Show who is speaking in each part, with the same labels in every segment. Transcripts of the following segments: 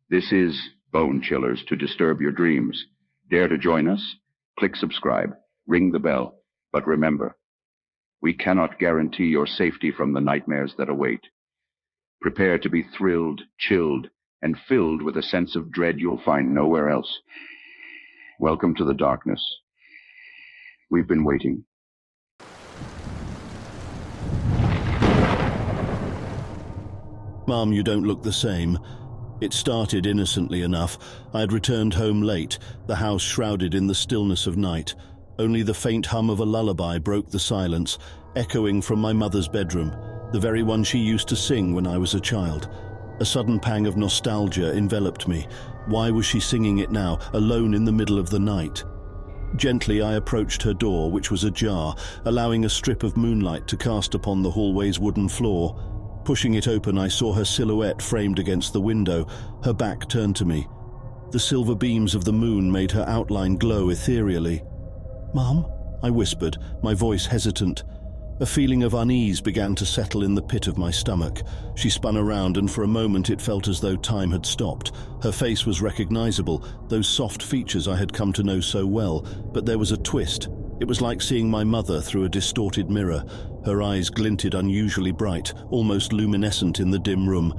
Speaker 1: This is Bone Chillers to disturb your dreams. Dare to join us? Click subscribe, ring the bell. But remember, we cannot guarantee your safety from the nightmares that await. Prepare to be thrilled, chilled, and filled with a sense of dread you'll find nowhere else. Welcome to the darkness. We've been waiting.
Speaker 2: Mom, you don't look the same. It started innocently enough. I had returned home late, the house shrouded in the stillness of night. Only the faint hum of a lullaby broke the silence, echoing from my mother's bedroom, the very one she used to sing when I was a child. A sudden pang of nostalgia enveloped me. Why was she singing it now, alone in the middle of the night? Gently I approached her door, which was ajar, allowing a strip of moonlight to cast upon the hallway's wooden floor. Pushing it open, I saw her silhouette framed against the window, her back turned to me. The silver beams of the moon made her outline glow ethereally. "Mom?" I whispered, my voice hesitant. A feeling of unease began to settle in the pit of my stomach. She spun around, and for a moment it felt as though time had stopped. Her face was recognizable, those soft features I had come to know so well, but there was a twist. It was like seeing my mother through a distorted mirror. Her eyes glinted unusually bright, almost luminescent in the dim room.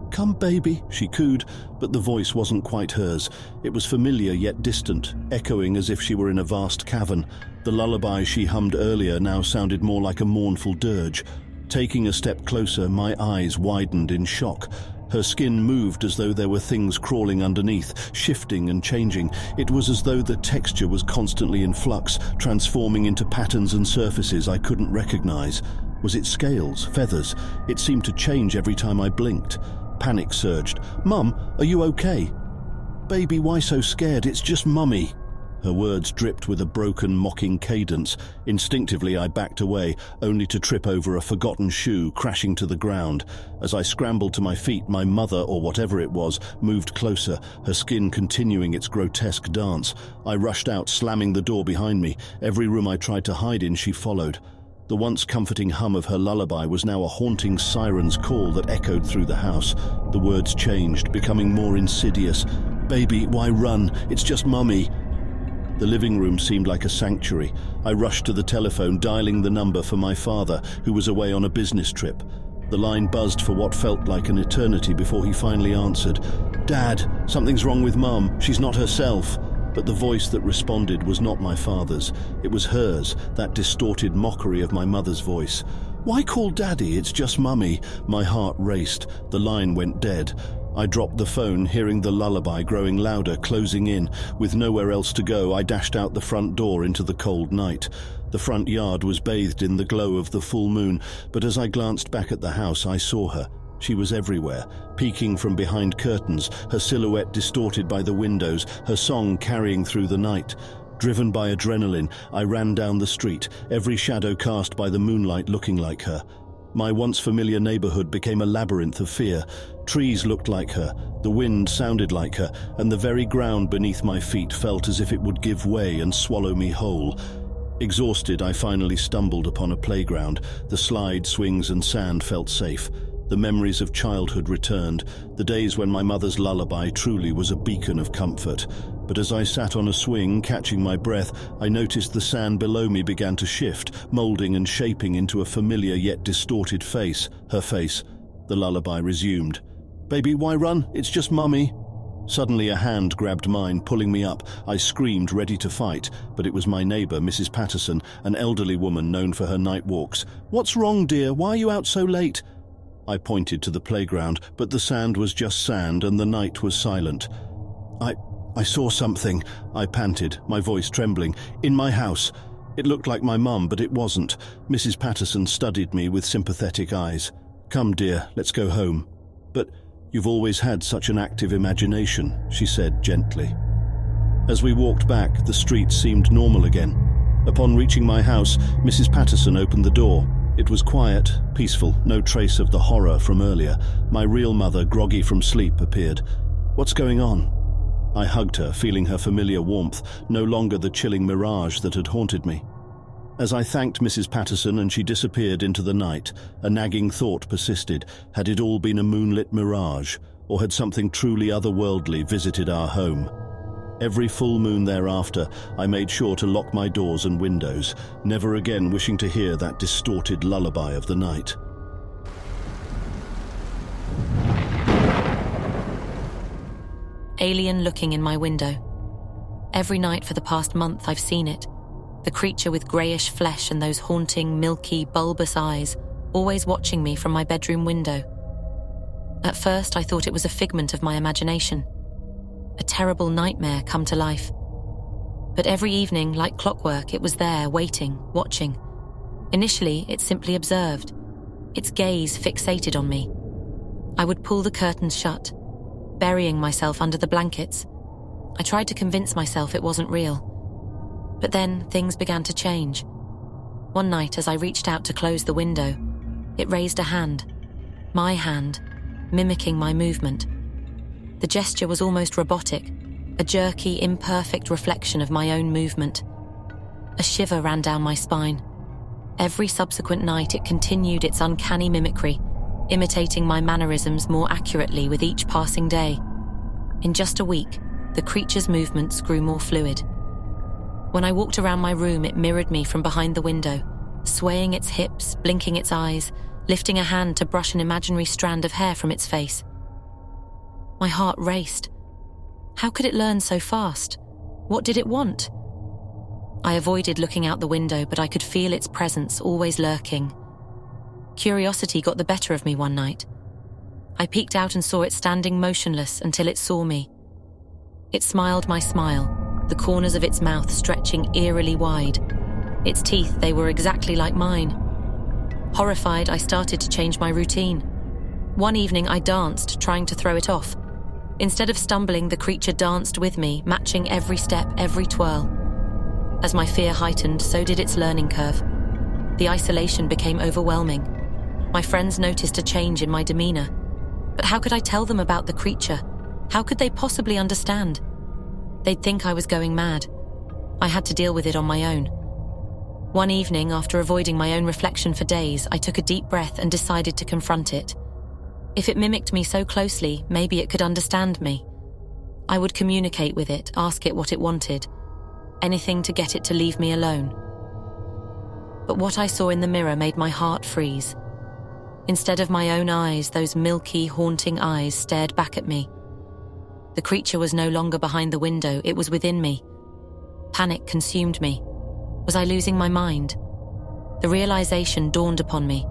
Speaker 2: "Come, baby," she cooed, but the voice wasn't quite hers. It was familiar yet distant, echoing as if she were in a vast cavern. The lullaby she hummed earlier now sounded more like a mournful dirge. Taking a step closer, my eyes widened in shock. Her skin moved as though there were things crawling underneath, shifting and changing. It was as though the texture was constantly in flux, transforming into patterns and surfaces I couldn't recognize. Was it scales, feathers? It seemed to change every time I blinked. Panic surged. "Mum, are you okay?" "Baby, why so scared? It's just Mummy." Her words dripped with a broken, mocking cadence. Instinctively, I backed away, only to trip over a forgotten shoe, crashing to the ground. As I scrambled to my feet, my mother, or whatever it was, moved closer, her skin continuing its grotesque dance. I rushed out, slamming the door behind me. Every room I tried to hide in, she followed. The once comforting hum of her lullaby was now a haunting siren's call that echoed through the house. The words changed, becoming more insidious. "Baby, why run? It's just Mummy." The living room seemed like a sanctuary. I rushed to the telephone, dialing the number for my father, who was away on a business trip. The line buzzed for what felt like an eternity before he finally answered. "Dad, something's wrong with Mum. She's not herself." But the voice that responded was not my father's. It was hers, that distorted mockery of my mother's voice. "Why call Daddy? It's just Mummy." My heart raced. The line went dead. I dropped the phone, hearing the lullaby growing louder, closing in. With nowhere else to go, I dashed out the front door into the cold night. The front yard was bathed in the glow of the full moon, but as I glanced back at the house, I saw her. She was everywhere, peeking from behind curtains, her silhouette distorted by the windows, her song carrying through the night. Driven by adrenaline, I ran down the street, every shadow cast by the moonlight looking like her. My once familiar neighborhood became a labyrinth of fear. Trees looked like her, the wind sounded like her, and the very ground beneath my feet felt as if it would give way and swallow me whole. Exhausted, I finally stumbled upon a playground. The slide, swings, and sand felt safe. The memories of childhood returned, the days when my mother's lullaby truly was a beacon of comfort. But as I sat on a swing, catching my breath, I noticed the sand below me began to shift, molding and shaping into a familiar yet distorted face, her face. The lullaby resumed. "Baby, why run? It's just Mummy." Suddenly a hand grabbed mine, pulling me up. I screamed, ready to fight, but it was my neighbor, Mrs. Patterson, an elderly woman known for her night walks. "What's wrong, dear? Why are you out so late?" I pointed to the playground, but the sand was just sand and the night was silent. I saw something," I panted, my voice trembling. "In my house. It looked like my mum, but it wasn't." Mrs. Patterson studied me with sympathetic eyes. "Come, dear, let's go home." "But you've always had such an active imagination," she said gently. As we walked back, the street seemed normal again. Upon reaching my house, Mrs. Patterson opened the door. It was quiet, peaceful, no trace of the horror from earlier. My real mother, groggy from sleep, appeared. "What's going on?" I hugged her, feeling her familiar warmth, no longer the chilling mirage that had haunted me. As I thanked Mrs. Patterson and she disappeared into the night, a nagging thought persisted. Had it all been a moonlit mirage? or had something truly otherworldly visited our home? Every full moon thereafter, I made sure to lock my doors and windows, never again wishing to hear that distorted lullaby of the night.
Speaker 3: Alien looking in my window. Every night for the past month I've seen it. The creature with greyish flesh and those haunting, milky, bulbous eyes, always watching me from my bedroom window. At first I thought it was a figment of my imagination. A terrible nightmare come to life. But every evening, like clockwork, it was there, waiting, watching. Initially, it simply observed. Its gaze fixated on me. I would pull the curtains shut, burying myself under the blankets. I tried to convince myself it wasn't real. But then things began to change. One night, as I reached out to close the window, it raised a hand, my hand, mimicking my movement. The gesture was almost robotic, a jerky, imperfect reflection of my own movement. A shiver ran down my spine. Every subsequent night it continued its uncanny mimicry, imitating my mannerisms more accurately with each passing day. In just a week, the creature's movements grew more fluid. When I walked around my room, it mirrored me from behind the window, swaying its hips, blinking its eyes, lifting a hand to brush an imaginary strand of hair from its face. My heart raced. How could it learn so fast? What did it want? I avoided looking out the window, but I could feel its presence always lurking. Curiosity got the better of me one night. I peeked out and saw it standing motionless until it saw me. It smiled my smile, the corners of its mouth stretching eerily wide. Its teeth, they were exactly like mine. Horrified, I started to change my routine. One evening I danced, trying to throw it off. Instead of stumbling, the creature danced with me, matching every step, every twirl. As my fear heightened, so did its learning curve. The isolation became overwhelming. My friends noticed a change in my demeanor. But how could I tell them about the creature? How could they possibly understand? They'd think I was going mad. I had to deal with it on my own. One evening, after avoiding my own reflection for days, I took a deep breath and decided to confront it. If it mimicked me so closely, maybe it could understand me. I would communicate with it, ask it what it wanted. Anything to get it to leave me alone. But what I saw in the mirror made my heart freeze. Instead of my own eyes, those milky, haunting eyes stared back at me. The creature was no longer behind the window, it was within me. Panic consumed me. Was I losing my mind? The realization dawned upon me.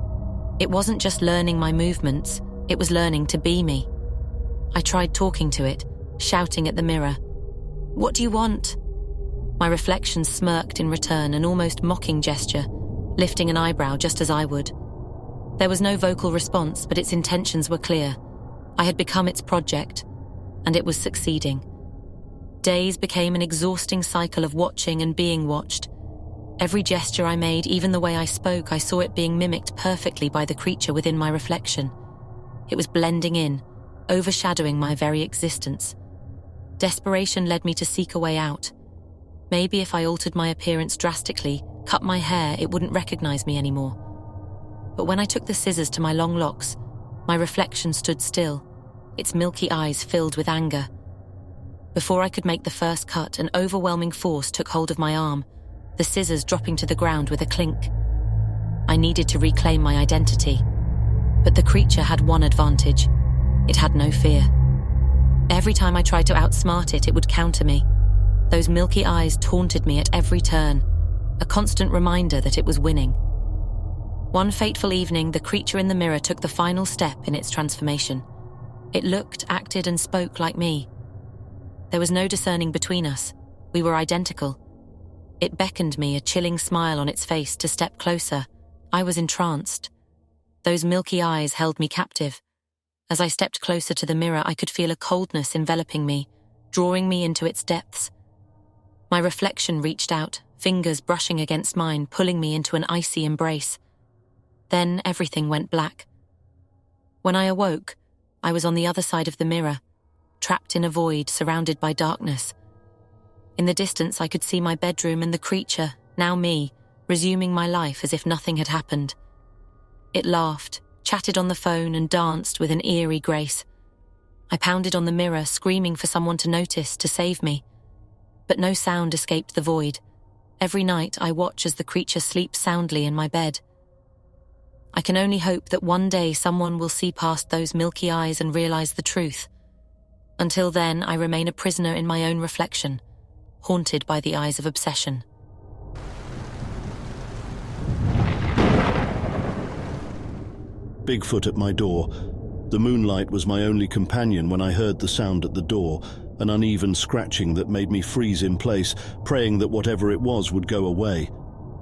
Speaker 3: It wasn't just learning my movements, it was learning to be me. I tried talking to it, shouting at the mirror. "What do you want?" My reflection smirked in return, an almost mocking gesture, lifting an eyebrow just as I would. There was no vocal response, but its intentions were clear. I had become its project, and it was succeeding. Days became an exhausting cycle of watching and being watched. Every gesture I made, even the way I spoke, I saw it being mimicked perfectly by the creature within my reflection. It was blending in, overshadowing my very existence. Desperation led me to seek a way out. Maybe if I altered my appearance drastically, cut my hair, it wouldn't recognize me anymore. But when I took the scissors to my long locks, my reflection stood still, its milky eyes filled with anger. Before I could make the first cut, an overwhelming force took hold of my arm, the scissors dropping to the ground with a clink. I needed to reclaim my identity. But the creature had one advantage. It had no fear. Every time I tried to outsmart it, it would counter me. Those milky eyes taunted me at every turn, a constant reminder that it was winning. One fateful evening, the creature in the mirror took the final step in its transformation. It looked, acted, and spoke like me. There was no discerning between us. We were identical. It beckoned me, a chilling smile on its face, to step closer. I was entranced. Those milky eyes held me captive. As I stepped closer to the mirror, I could feel a coldness enveloping me, drawing me into its depths. My reflection reached out, fingers brushing against mine, pulling me into an icy embrace. Then everything went black. When I awoke, I was on the other side of the mirror, trapped in a void, surrounded by darkness. In the distance, I could see my bedroom and the creature, now me, resuming my life as if nothing had happened. It laughed, chatted on the phone, and danced with an eerie grace. I pounded on the mirror, screaming for someone to notice, to save me. But no sound escaped the void. Every night I watch as the creature sleeps soundly in my bed. I can only hope that one day someone will see past those milky eyes and realize the truth. Until then, I remain a prisoner in my own reflection, haunted by the eyes of obsession.
Speaker 2: Bigfoot at my door. The moonlight was my only companion when I heard the sound at the door, an uneven scratching that made me freeze in place, praying that whatever it was would go away.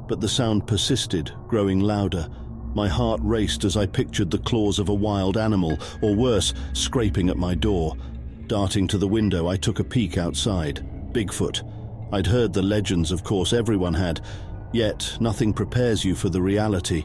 Speaker 2: But the sound persisted, growing louder. My heart raced as I pictured the claws of a wild animal, or worse, scraping at my door. Darting to the window, I took a peek outside. Bigfoot. I'd heard the legends, of course, everyone had. Yet, nothing prepares you for the reality.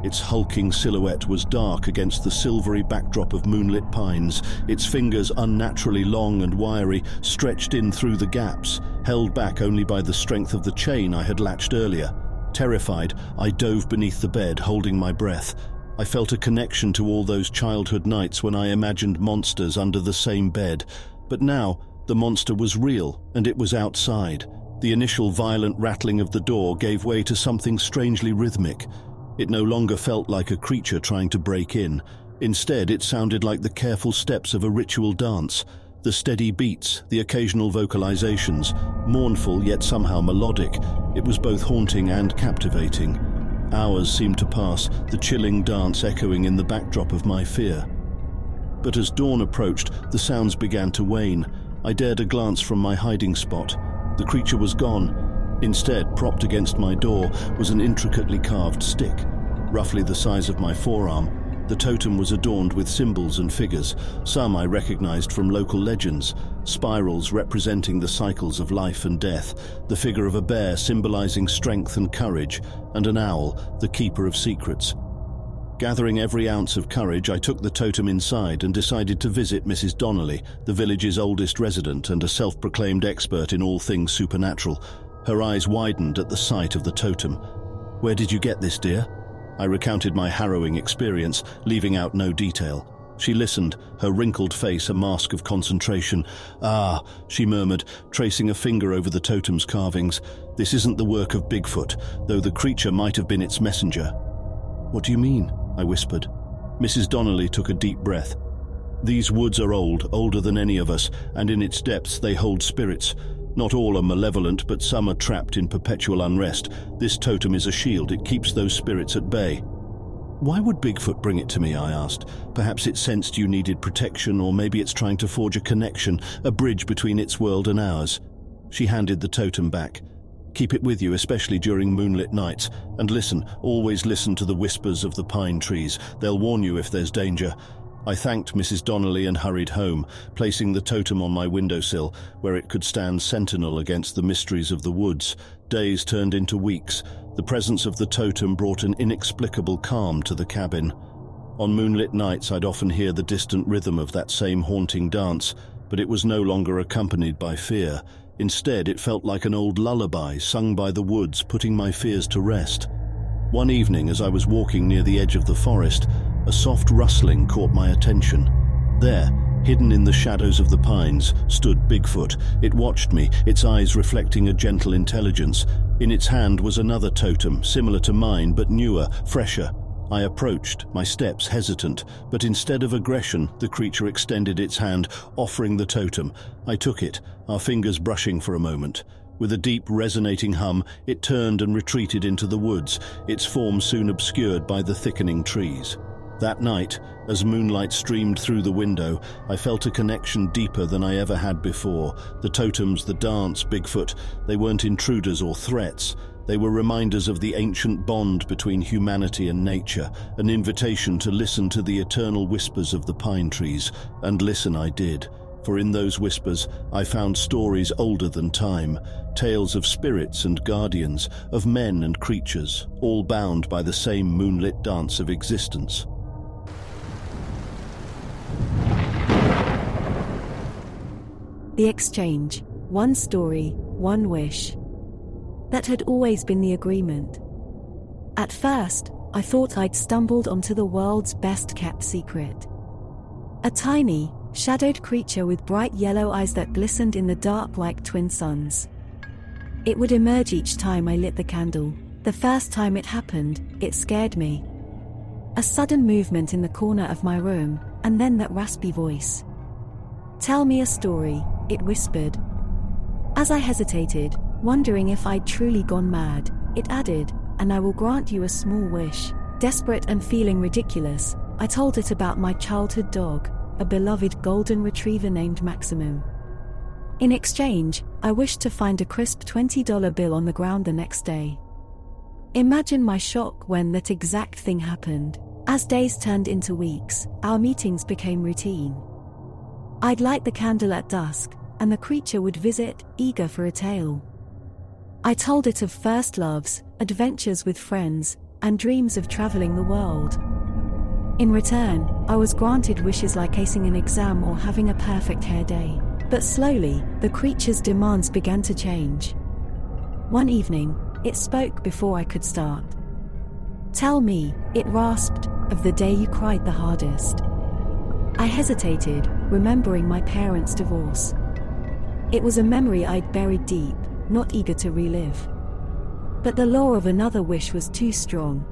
Speaker 2: Its hulking silhouette was dark against the silvery backdrop of moonlit pines, its fingers unnaturally long and wiry, stretched in through the gaps, held back only by the strength of the chain I had latched earlier. Terrified, I dove beneath the bed, holding my breath. I felt a connection to all those childhood nights when I imagined monsters under the same bed. But now, the monster was real, and it was outside. The initial violent rattling of the door gave way to something strangely rhythmic. It no longer felt like a creature trying to break in. Instead, it sounded like the careful steps of a ritual dance. The steady beats, the occasional vocalizations, mournful yet somehow melodic. It was both haunting and captivating. Hours seemed to pass, the chilling dance echoing in the backdrop of my fear. But as dawn approached, the sounds began to wane. I dared a glance from my hiding spot. The creature was gone. Instead, propped against my door, was an intricately carved stick, roughly the size of my forearm. The totem was adorned with symbols and figures, some I recognized from local legends, spirals representing the cycles of life and death, the figure of a bear symbolizing strength and courage, and an owl, the keeper of secrets. Gathering every ounce of courage, I took the totem inside and decided to visit Mrs. Donnelly, the village's oldest resident and a self-proclaimed expert in all things supernatural. Her eyes widened at the sight of the totem. "Where did you get this, dear?" I recounted my harrowing experience, leaving out no detail. She listened, her wrinkled face a mask of concentration. "Ah," she murmured, tracing a finger over the totem's carvings. "This isn't the work of Bigfoot, though the creature might have been its messenger." "What do you mean?" I whispered. Mrs. Donnelly took a deep breath. "These woods are old, older than any of us, and in its depths they hold spirits. Not all are malevolent, but some are trapped in perpetual unrest. This totem is a shield, it keeps those spirits at bay." "Why would Bigfoot bring it to me?" I asked. "Perhaps it sensed you needed protection, or maybe it's trying to forge a connection, a bridge between its world and ours." She handed the totem back. "Keep it with you, especially during moonlit nights. And listen, always listen to the whispers of the pine trees. They'll warn you if there's danger." I thanked Mrs. Donnelly and hurried home, placing the totem on my windowsill, where it could stand sentinel against the mysteries of the woods. Days turned into weeks. The presence of the totem brought an inexplicable calm to the cabin. On moonlit nights, I'd often hear the distant rhythm of that same haunting dance, but it was no longer accompanied by fear. Instead, it felt like an old lullaby sung by the woods, putting my fears to rest. One evening, as I was walking near the edge of the forest, a soft rustling caught my attention. There, hidden in the shadows of the pines, stood Bigfoot. It watched me, its eyes reflecting a gentle intelligence. In its hand was another totem, similar to mine, but newer, fresher. I approached, my steps hesitant, but instead of aggression, the creature extended its hand, offering the totem. I took it, our fingers brushing for a moment. With a deep, resonating hum, it turned and retreated into the woods, its form soon obscured by the thickening trees. That night, as moonlight streamed through the window, I felt a connection deeper than I ever had before. The totems, the dance, Bigfoot, they weren't intruders or threats. They were reminders of the ancient bond between humanity and nature, an invitation to listen to the eternal whispers of the pine trees. And listen I did, for in those whispers I found stories older than time, tales of spirits and guardians, of men and creatures, all bound by the same moonlit dance of existence.
Speaker 4: The exchange, one story, one wish. That had always been the agreement. At first, I thought I'd stumbled onto the world's best-kept secret. A tiny, shadowed creature with bright yellow eyes that glistened in the dark like twin suns. It would emerge each time I lit the candle. The first time it happened, it scared me. A sudden movement in the corner of my room, and then that raspy voice. "Tell me a story," it whispered. As I hesitated, wondering if I'd truly gone mad, it added, "And I will grant you a small wish." Desperate and feeling ridiculous, I told it about my childhood dog, a beloved golden retriever named Maximum. In exchange, I wished to find a crisp $20 bill on the ground the next day. Imagine my shock when that exact thing happened. As days turned into weeks, our meetings became routine. I'd light the candle at dusk, and the creature would visit, eager for a tale. I told it of first loves, adventures with friends, and dreams of traveling the world. In return, I was granted wishes like acing an exam or having a perfect hair day. But slowly, the creature's demands began to change. One evening, it spoke before I could start. "Tell me," it rasped, "of the day you cried the hardest." I hesitated, remembering my parents' divorce. It was a memory I'd buried deep, not eager to relive. But the lure of another wish was too strong.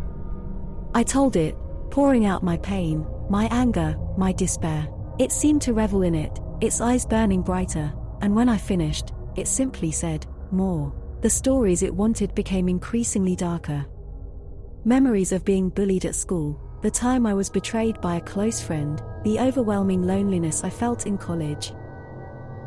Speaker 4: I told it, pouring out my pain, my anger, my despair. It seemed to revel in it, its eyes burning brighter, and when I finished, it simply said, "More." The stories it wanted became increasingly darker. Memories of being bullied at school, the time I was betrayed by a close friend, the overwhelming loneliness I felt in college.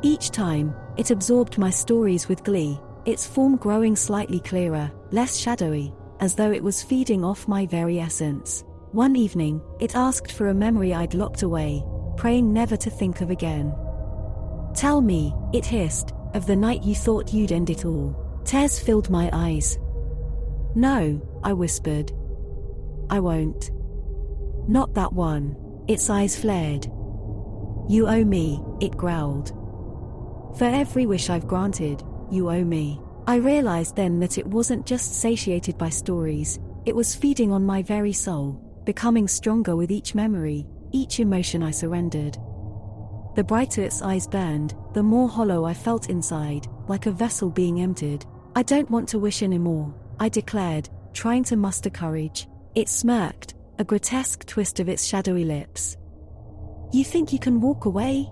Speaker 4: Each time, it absorbed my stories with glee, its form growing slightly clearer, less shadowy, as though it was feeding off my very essence. One evening, it asked for a memory I'd locked away, praying never to think of again. "Tell me," it hissed, "of the night you thought you'd end it all." Tears filled my eyes. "No," I whispered. "I won't. Not that one." Its eyes flared. "You owe me," it growled. "For every wish I've granted, you owe me." I realized then that it wasn't just satiated by stories, it was feeding on my very soul, becoming stronger with each memory, each emotion I surrendered. The brighter its eyes burned, the more hollow I felt inside, like a vessel being emptied. "I don't want to wish anymore," I declared, trying to muster courage. It smirked, a grotesque twist of its shadowy lips. "You think you can walk away?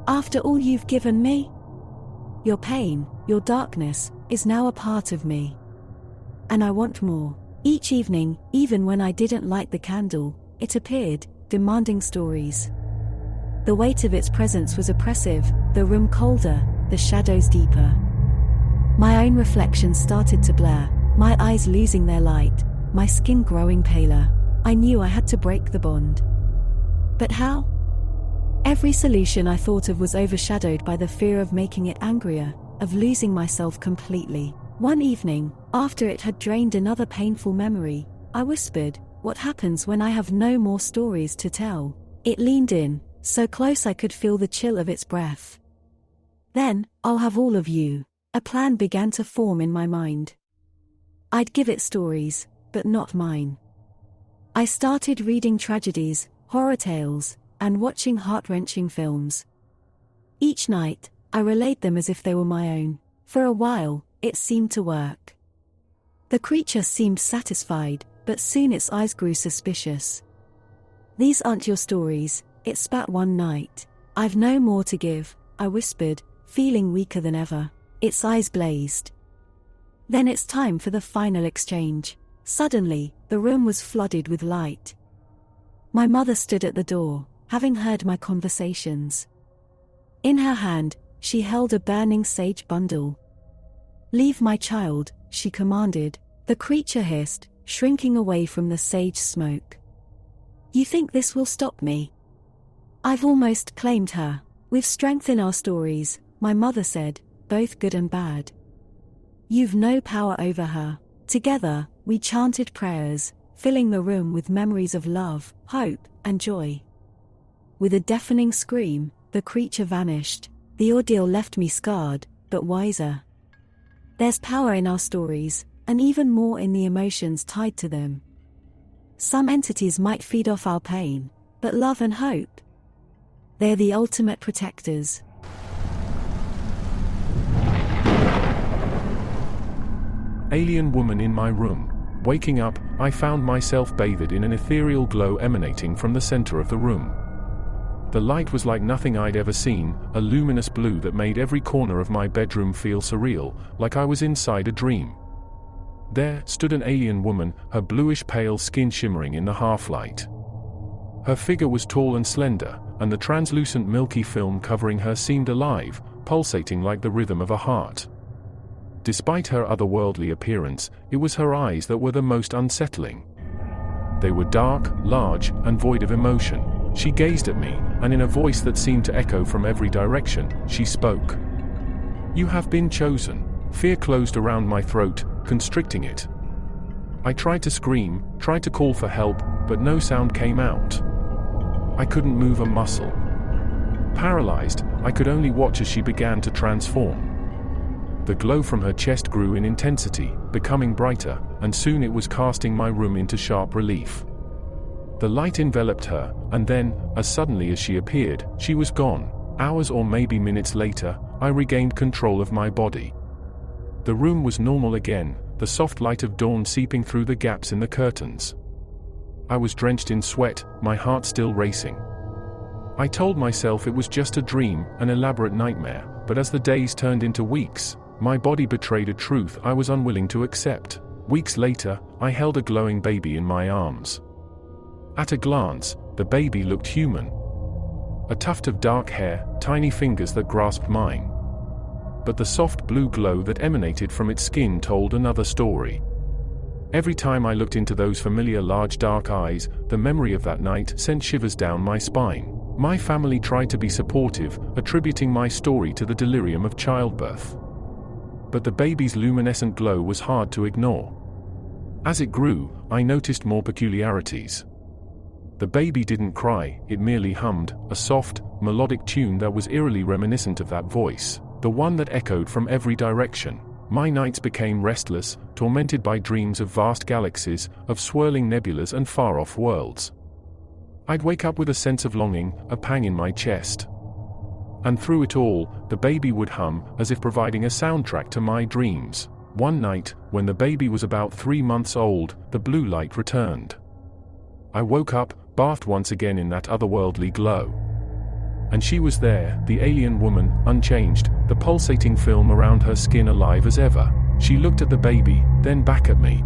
Speaker 4: After all you've given me? Your pain, your darkness, is now a part of me. And I want more." Each evening, even when I didn't light the candle, it appeared, demanding stories. The weight of its presence was oppressive, the room colder, the shadows deeper. My own reflection started to blur, my eyes losing their light, my skin growing paler. I knew I had to break the bond. But how? Every solution I thought of was overshadowed by the fear of making it angrier, of losing myself completely. One evening, after it had drained another painful memory, I whispered, "What happens when I have no more stories to tell?" It leaned in, so close I could feel the chill of its breath. "Then, I'll have all of you." A plan began to form in my mind. I'd give it stories, but not mine. I started reading tragedies, horror tales, and watching heart-wrenching films. Each night, I relayed them as if they were my own. For a while, it seemed to work. The creature seemed satisfied, but soon its eyes grew suspicious. "These aren't your stories," it spat one night. "I've no more to give," I whispered, feeling weaker than ever. Its eyes blazed. "Then it's time for the final exchange." Suddenly, the room was flooded with light. My mother stood at the door, having heard my conversations. In her hand, she held a burning sage bundle. "Leave my child," she commanded. The creature hissed, shrinking away from the sage smoke. "You think this will stop me?" "I've almost claimed her. We've strength in our stories," my mother said, "both good and bad. You've no power over her." Together, we chanted prayers, filling the room with memories of love, hope, and joy. With a deafening scream, the creature vanished. The ordeal left me scarred, but wiser. There's power in our stories, and even more in the emotions tied to them. Some entities might feed off our pain, but love and hope, They're the ultimate protectors.
Speaker 5: Alien woman in my room. Waking up, I found myself bathed in an ethereal glow emanating from the center of the room. The light was like nothing I'd ever seen, a luminous blue that made every corner of my bedroom feel surreal, like I was inside a dream. There stood an alien woman, her bluish-pale skin shimmering in the half-light. Her figure was tall and slender, and the translucent milky film covering her seemed alive, pulsating like the rhythm of a heart. Despite her otherworldly appearance, it was her eyes that were the most unsettling. They were dark, large, and void of emotion. She gazed at me, and in a voice that seemed to echo from every direction, she spoke. "You have been chosen." Fear closed around my throat, constricting it. I tried to scream, tried to call for help, but no sound came out. I couldn't move a muscle. Paralyzed, I could only watch as she began to transform. The glow from her chest grew in intensity, becoming brighter, and soon it was casting my room into sharp relief. The light enveloped her, and then, as suddenly as she appeared, she was gone. Hours or maybe minutes later, I regained control of my body. The room was normal again, the soft light of dawn seeping through the gaps in the curtains. I was drenched in sweat, my heart still racing. I told myself it was just a dream, an elaborate nightmare, but as the days turned into weeks, my body betrayed a truth I was unwilling to accept. Weeks later, I held a glowing baby in my arms. At a glance, the baby looked human. A tuft of dark hair, tiny fingers that grasped mine. But the soft blue glow that emanated from its skin told another story. Every time I looked into those familiar large dark eyes, the memory of that night sent shivers down my spine. My family tried to be supportive, attributing my story to the delirium of childbirth. But the baby's luminescent glow was hard to ignore. As it grew, I noticed more peculiarities. The baby didn't cry, it merely hummed, a soft, melodic tune that was eerily reminiscent of that voice, the one that echoed from every direction. My nights became restless, tormented by dreams of vast galaxies, of swirling nebulas and far-off worlds. I'd wake up with a sense of longing, a pang in my chest. And through it all, the baby would hum, as if providing a soundtrack to my dreams. One night, when the baby was about 3 months old, the blue light returned. I woke up, bathed once again in that otherworldly glow. And she was there, the alien woman, unchanged, the pulsating film around her skin alive as ever. She looked at the baby, then back at me.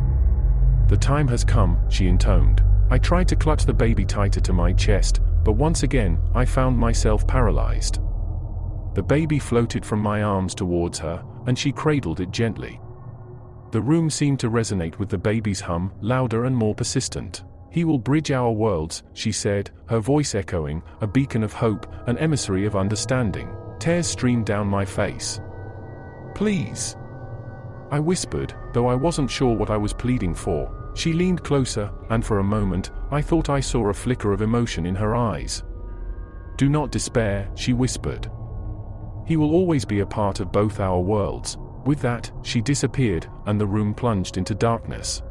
Speaker 5: "The time has come," she intoned. I tried to clutch the baby tighter to my chest, but once again, I found myself paralyzed. The baby floated from my arms towards her, and she cradled it gently. The room seemed to resonate with the baby's hum, louder and more persistent. "He will bridge our worlds," she said, her voice echoing, a beacon of hope, an emissary of understanding. Tears streamed down my face. "Please," I whispered, though I wasn't sure what I was pleading for. She leaned closer, and for a moment, I thought I saw a flicker of emotion in her eyes. "Do not despair," she whispered. "He will always be a part of both our worlds." With that, she disappeared, and the room plunged into darkness.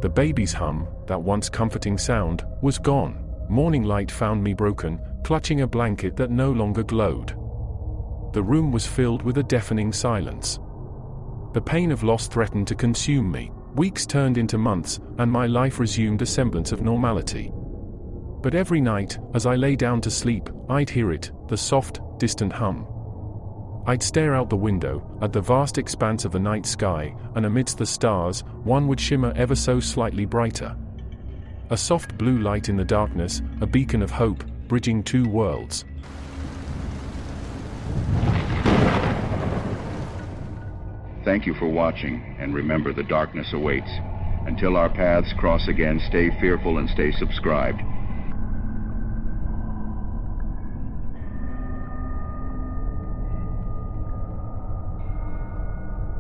Speaker 5: The baby's hum, that once comforting sound, was gone. Morning light found me broken, clutching a blanket that no longer glowed. The room was filled with a deafening silence. The pain of loss threatened to consume me. Weeks turned into months, and my life resumed a semblance of normality. But every night, as I lay down to sleep, I'd hear it, the soft, distant hum. I'd stare out the window, at the vast expanse of the night sky, and amidst the stars, one would shimmer ever so slightly brighter. A soft blue light in the darkness, a beacon of hope, bridging two worlds.
Speaker 1: Thank you for watching, and remember, the darkness awaits. Until our paths cross again, stay fearful and stay subscribed.